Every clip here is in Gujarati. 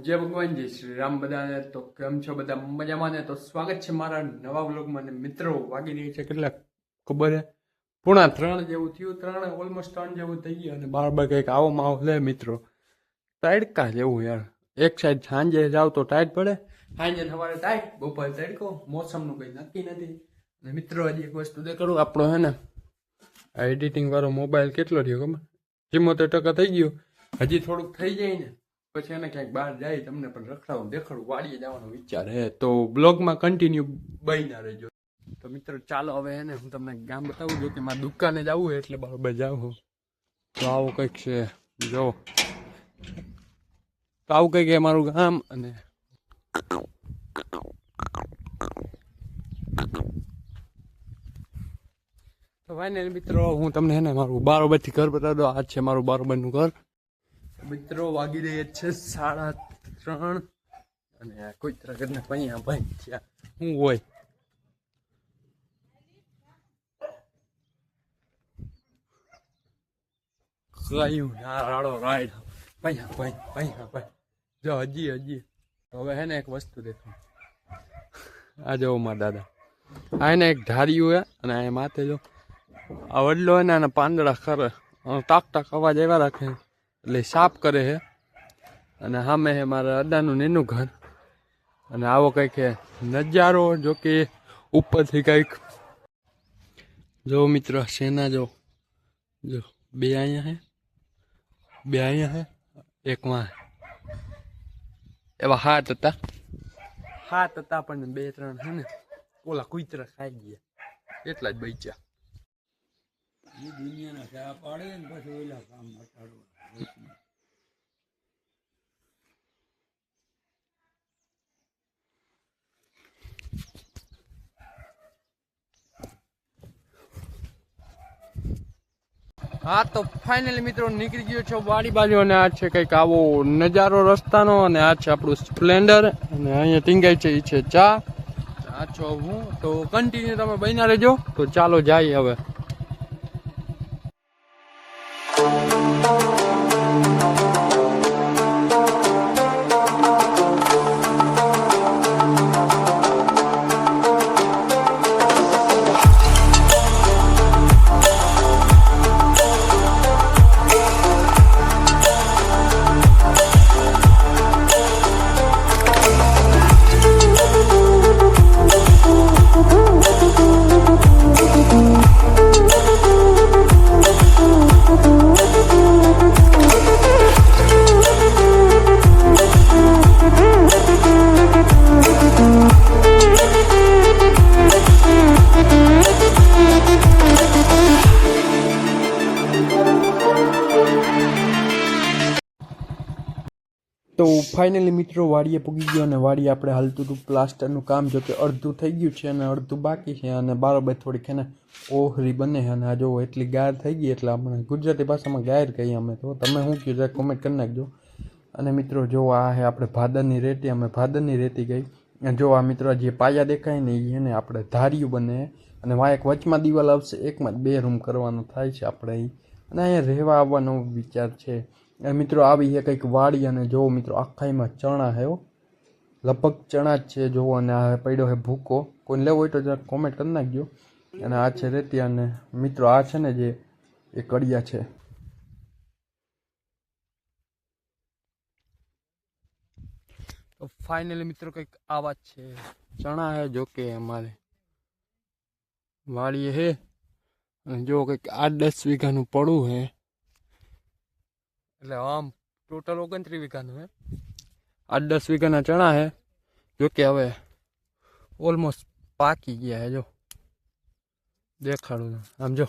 જય ભગવાન જય શ્રી રામ બધાને। તો કેમ છો બધા મજામાં ને? તો સ્વાગત છે મારા નવા વ્લોગમાં। ને મિત્રો વાગી રહી છે કેટલા ખબર છે? 2:30 જેવું થયું, 3 ઓલમોસ્ટ 3 જેવું થઈ ગયું અને બાર કંઈક આવો માહોલ લે મિત્રો, તડકા જેવું યાર। એક સાઈડ સાંજે જાવ તો ટાઈટ પડે, સાંજે સવારે ટાઈટ, બપોરે તડકો, મોસમનું કંઈ નક્કી નથી। અને મિત્રો હજી એક વસ્તુ દેખાડું, આપણો હે ને આ એડિટિંગ વાળો મોબાઈલ કેટલો રહ્યો ખબર? 74% થઈ ગયું, હજી થોડુંક થઈ જાય ને પછી એને ક્યાંક બહાર જાય તમને પણ રખડાવું દેખાડું, વાડીએ જવાનો વિચાર હે, તો બ્લોગમાં કન્ટિન્યુ બન્યા રહેજો। તો મિત્રો ચાલો હવે હે ને હું તમને ગામ બતાવું છું કે મારા દુકાને જવું હોય એટલે બરાબર જાઉં। તો આવું કંઈક છે જો, તો આવું કંઈક છે મારું ગામ। અને તો ફાઇનલ મિત્રો હું તમને હે ને મારું બારોબારથી ઘર બતાવી દઉં। આ છે મારું બારોબારનું ઘર। મિત્રો વાગી રહી છે 3:30 અને કોઈ તરફ ને પૈયા ભાઈ થયા હું હોય કયું ના રાડો રાઈડ પૈયા ભાઈ જો હજી તો હવે હે ને એક વસ્તુ દેખો, આ જો મારા દાદા આ એને એક ધાર્યું હે અને આ માથે જો આ વડલો હે ને આના પાંદડા ખરે ટાક અવાજ આવ્યા રાખે એટલે સાફ કરે છે। અને સામે હે મારા અદાનું નેનું ઘર અને આવો કંઈક છે નજારો, જો કે ઉપરથી કંઈક જો મિત્ર સેના જો બે અહીંયા હે એક માં એવા 7 હતા પણ 2-3 છે ને ઓલા કુતરા ખાઈ ગયા એટલા જ બચ્યા। દુનિયાના ચા પાડે ને પછી ઓલા કામ મટાડવા। હા તો ફાઇનલી મિત્રો નીકળી ગયો છો વાડી બાજુ અને આ છે કંઈક આવો નજારો રસ્તાનો। અને આ છે આપણું સ્પ્લેન્ડર અને અહીંયા ટીંગાઈ છે એ છે ચા। આ છો હું, તો કન્ટિન્યુ તમે બન્યા રહેજો। તો ચાલો જાય હવે। તો ફાઇનલી મિત્રો વાડીએ પૂગી ગયો અને વાડીએ આપણે હાલતું હતું પ્લાસ્ટરનું કામ, જો કે અડધું થઈ ગયું છે અને અડધું બાકી છે। અને બારોબાર થોડીક એને ઓહરી બને છે અને આ જો એટલી ગાર થઈ ગઈ એટલે આપણે ગુજરાતી ભાષામાં ગાયર કહીએ અમે। તો તમે શું કહ્યું જરા કોમેન્ટ કરી નાખજો। અને મિત્રો જો આ છે આપણે ભાદરની રેતી, અમે ભાદરની રેતી ગઈ જો આ મિત્રો જે પાયા દેખાય ને એને આપણે ધાર્યું બને અને વાં એક વચમાં દિવાલ આવશે, એકમાં 2 રૂમ કરવાનો થાય છે આપણે અને અહીંયા રહેવા આવવાનો વિચાર છે। મિત્રો આવી છે કંઈક વાડી અને જો મિત્રો આખાઈમાં ચણા છે, લગભગ ચણા જ છે જો। અને આ પડ્યો છે ભૂકો, કોઈને લેવો હોય તો જરા કોમેન્ટ કરી નાખજો। અને આ છે રેતી અને મિત્રો આ છે ને જે એ કડિયા છે। તો ફાઇનલી મિત્રો કંઈક આવા જ છે ચણા છે, જો કે અમારે વાડીએ છે અને જો કંઈક 8-10 વીઘાનું પડું છે એટલે આમ ટોટલ 29 વીઘાનું હે। 8-10 વીઘાના ચણા હે, જો કે હવે ઓલમોસ્ટ પાકી ગયા હે, જો દેખાડું આમ જો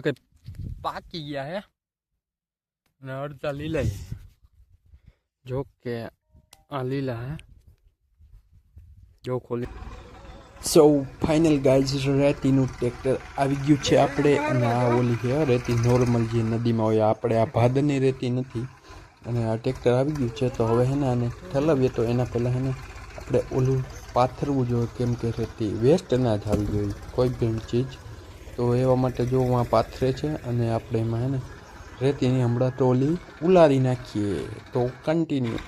કે પાકી ગયા હે અને અડધા લીલા છે, જો કે આ લીલા હે જો ખોલી। સો ફાઇનલ ગાઈઝ રેતીનું ટ્રેક્ટર આવી ગયું છે આપણે અને આ ઓલી છે રેતી નોર્મલ જે નદીમાં હોય, આપણે આ ભાદરની રેતી નથી અને આ ટ્રેક્ટર આવી ગયું છે। તો હવે હે ને આને ઠલાવીએ તો એના પહેલાં હે ને આપણે ઓલું પાથરવું જોઈએ, કેમ કે રેતી વેસ્ટ ના થવી જોઈએ કોઈ પણ ચીજ। તો એવા માટે જો આ પાથરે છે અને આપણે એમાં હે ને રેતીની હમણાં ટ્રોલી ઉલારી નાખીએ. તો કન્ટિન્યુ.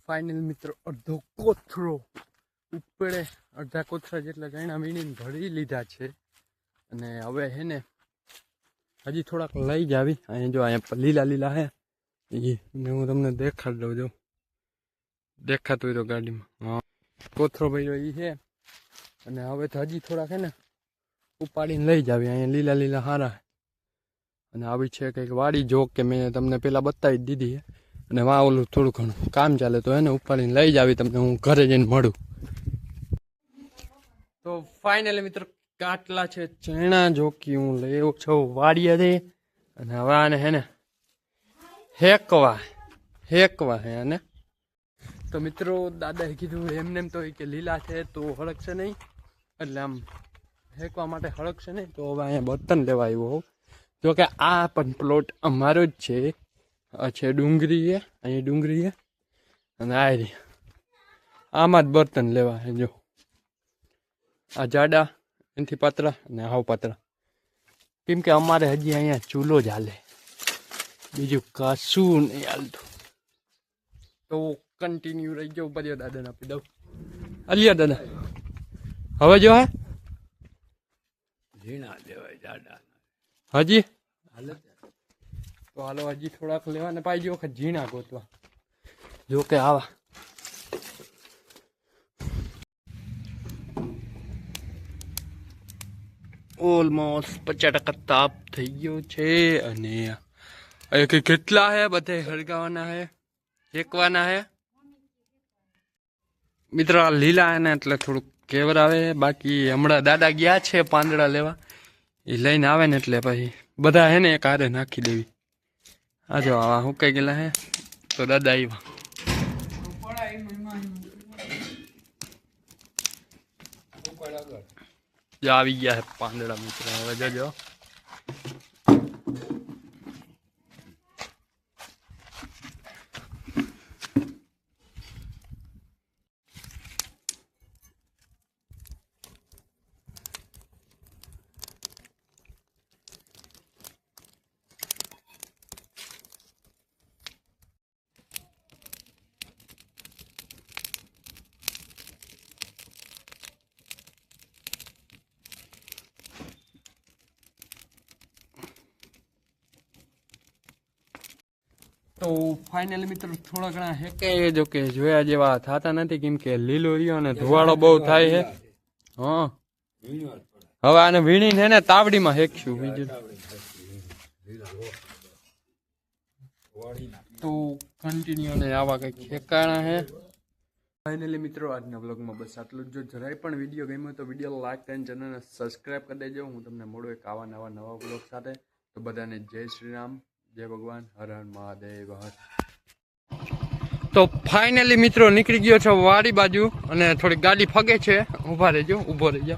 ફાઇનલ મિત્રો અડધો કોથળો ઉપડે, અડધા કોથળા જેટલા ગયણા વીણીને ભરી લીધા છે. અને હવે હે ને હજી થોડાક લઈ જ આવી. અહીંયા જો અહીંયા લીલા લીલા હે ને હું તમને દેખાડી દઉં. જો દેખાતું હોય તો ગાડીમાં. હા, કોથળો ભર્યો એ છે. અને હવે તો હજી થોડાક હે ને ઉપાડીને લઈ જ આવી. અહીંયા લીલા લીલા હારા. અને આવી છે કંઈક વાડી, જો કે મેં તમને પહેલાં બતાવી જ દીધી છે. અને વાં ઓલું થોડું ઘણું કામ ચાલે તો એને ઉપાડીને લઈ જ આવી. તમને હું ઘરે જઈને મળું. તો ફાઇનલી મિત્રો કાટલા છે ચણા, જો કે હું લઈ છું વાડીએથી. અને હવે આને હે ને હેકવા હે આને. તો મિત્રો દાદાએ કીધું એમને એમ તો કે લીલા છે તો હળકશે નહીં, એટલે આમ હેકવા માટે હળકશે નહીં. તો હવે અહીંયા બર્તન લેવા આવ્યો હોઉં. જો કે આ પણ પ્લોટ અમારો જ છે. આ છે ડુંગળી છે, અહીં ડુંગળી છે. અને આ રહી આમાં જ બર્તન લેવા છે. જો આ જાડા એનાથી પાતળા અને હાવ પાતળા. કેમ કે અમારે હજી અહીંયા ચૂલો જ હાલે, બીજું કશું નહીં હાલતું. તો કન્ટિન્યુ રહી જાઉં. ઉપર દાદાને આપી દઉં. અલિયા દાદા હવે જો હે ઝીણા દેવાય જાડા હજી. હાલે તો હાલો હજી થોડાક લેવા ને પાછી વખત ઝીણા ગોતવા. જો કે આવા ઓલમોસ્ટ 50% તાપ થઈ ગયો છે. અને કેટલા હે બધે હળગાવાના હે, શેકવાના હે મિત્રો. આ લીલા હે ને એટલે થોડુંક કેવર આવે. બાકી હમણાં દાદા ગયા છે પાંદડા લેવા, એ લઈને આવે ને એટલે પછી બધા હે ને એક હારે નાખી દેવી. આ જો આવા હુકાઈ ગયેલા હે તો દાદા આવ્યા. જો આવી ગયા હે પાંદડા મિત્રો. હવે જજો તો ફાઇનલી મિત્રો થોડા ઘણા હેકે જો કે જોયા જેવા થતા નથી. કેમ કે લીલો રહ્યો ને ધુવાળો બહુ થાય છે. હા, હવે આને વીણીને હે ને તાવડીમાં હેકશું. બીજું તો કન્ટિન્યુ ને આવા કંઈક હેકાણા હે. ફાઇનલી મિત્રો આજના બ્લોગમાં બસ આટલું જ. જો જરાય પણ વિડીયો ગમ્યો તો વિડીયો લાઈક કરીને ચેનલને સબસ્ક્રાઈબ કરી દેજો. હું તમને મળું એક આવા નવા બ્લોગ સાથે. તો બધાને જય શ્રી રામ, જય ભગવાન, હર હર મહાદેવ હર. તો ફાઇનલી મિત્રો નીકળી ગયો છો વાડી બાજુ. અને થોડી ગાડી ફગે છે, ઊભો રહેજો.